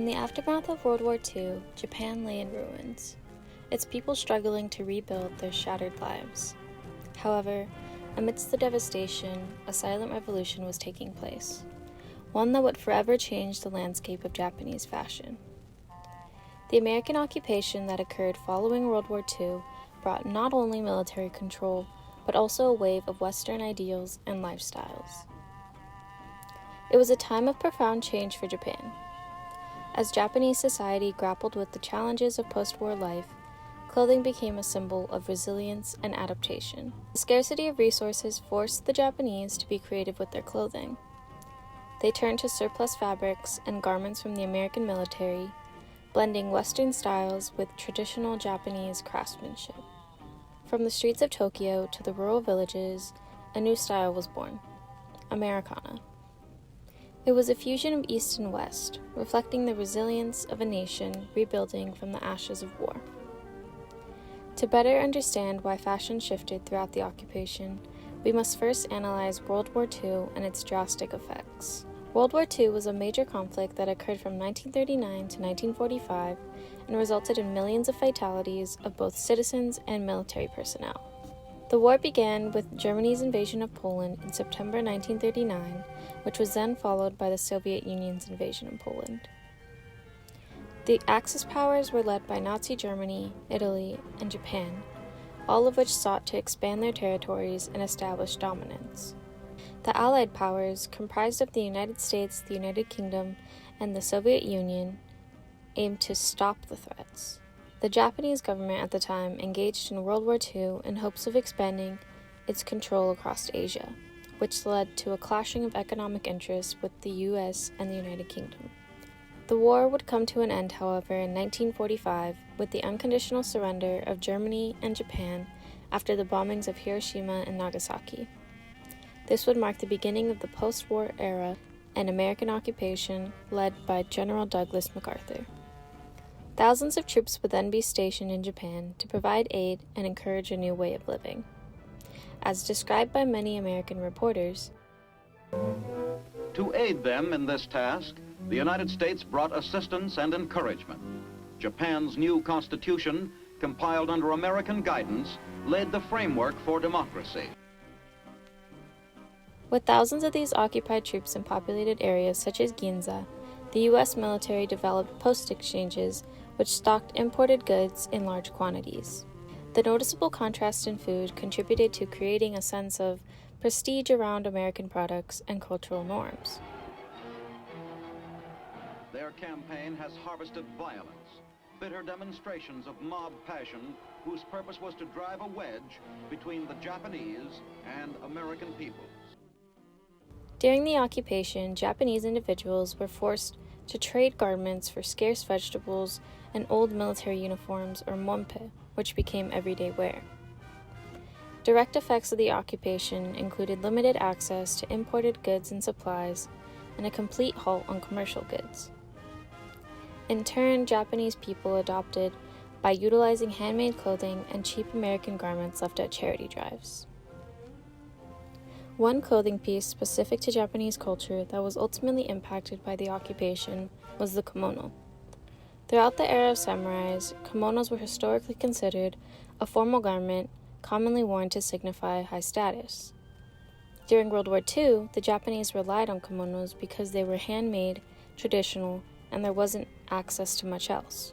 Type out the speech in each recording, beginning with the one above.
In the aftermath of World War II, Japan lay in ruins, its people struggling to rebuild their shattered lives. However, amidst the devastation, a silent revolution was taking place, one that would forever change the landscape of Japanese fashion. The American occupation that occurred following World War II brought not only military control, but also a wave of Western ideals and lifestyles. It was a time of profound change for Japan. As Japanese society grappled with the challenges of post-war life, clothing became a symbol of resilience and adaptation. The scarcity of resources forced the Japanese to be creative with their clothing. They turned to surplus fabrics and garments from the American military, blending Western styles with traditional Japanese craftsmanship. From the streets of Tokyo to the rural villages, a new style was born: Americana. It was a fusion of East and West, reflecting the resilience of a nation rebuilding from the ashes of war. To better understand why fashion shifted throughout the occupation, we must first analyze World War II and its drastic effects. World War II was a major conflict that occurred from 1939 to 1945 and resulted in millions of fatalities of both citizens and military personnel. The war began with Germany's invasion of Poland in September 1939, which was then followed by the Soviet Union's invasion of Poland. The Axis powers were led by Nazi Germany, Italy, and Japan, all of which sought to expand their territories and establish dominance. The Allied powers, comprised of the United States, the United Kingdom, and the Soviet Union, aimed to stop the threats. The Japanese government at the time engaged in World War II in hopes of expanding its control across Asia, which led to a clashing of economic interests with the US and the United Kingdom. The war would come to an end, however, in 1945 with the unconditional surrender of Germany and Japan after the bombings of Hiroshima and Nagasaki. This would mark the beginning of the post-war era and American occupation led by General Douglas MacArthur. Thousands of troops would then be stationed in Japan to provide aid and encourage a new way of living. As described by many American reporters, to aid them in this task, the United States brought assistance and encouragement. Japan's new constitution, compiled under American guidance, laid the framework for democracy. With thousands of these occupied troops in populated areas such as Ginza, the U.S. military developed post exchanges which stocked imported goods in large quantities. The noticeable contrast in food contributed to creating a sense of prestige around American products and cultural norms. Their campaign has harvested violence, bitter demonstrations of mob passion whose purpose was to drive a wedge between the Japanese and American peoples. During the occupation, Japanese individuals were forced to trade garments for scarce vegetables and old military uniforms, or monpe, which became everyday wear. Direct effects of the occupation included limited access to imported goods and supplies, and a complete halt on commercial goods. In turn, Japanese people adopted by utilizing handmade clothing and cheap American garments left at charity drives. One clothing piece specific to Japanese culture that was ultimately impacted by the occupation was the kimono. Throughout the era of samurais, kimonos were historically considered a formal garment commonly worn to signify high status. During World War II, the Japanese relied on kimonos because they were handmade, traditional, and there wasn't access to much else.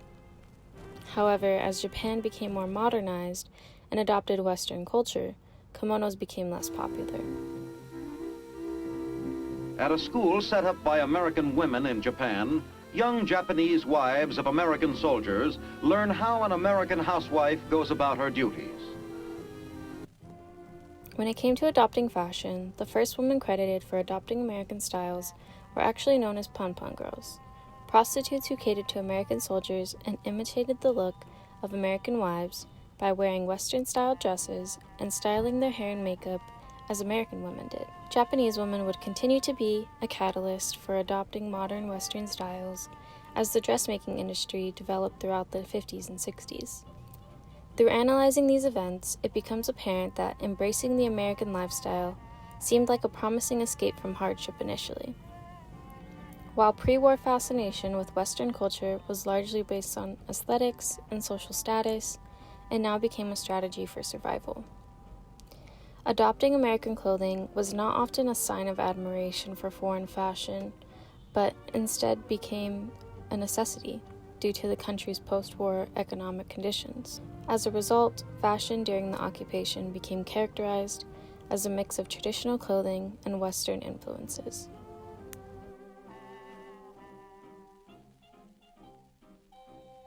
However, as Japan became more modernized and adopted Western culture, kimonos became less popular. At a school set up by American women in Japan, young Japanese wives of American soldiers learn how an American housewife goes about her duties. When it came to adopting fashion, the first women credited for adopting American styles were actually known as pon-pon girls, prostitutes who catered to American soldiers and imitated the look of American wives by wearing Western-style dresses and styling their hair and makeup as American women did. Japanese women would continue to be a catalyst for adopting modern Western styles as the dressmaking industry developed throughout the 50s and 60s. Through analyzing these events, it becomes apparent that embracing the American lifestyle seemed like a promising escape from hardship initially. While pre-war fascination with Western culture was largely based on aesthetics and social status, it now became a strategy for survival. Adopting American clothing was not often a sign of admiration for foreign fashion, but instead became a necessity due to the country's post-war economic conditions. As a result, fashion during the occupation became characterized as a mix of traditional clothing and Western influences.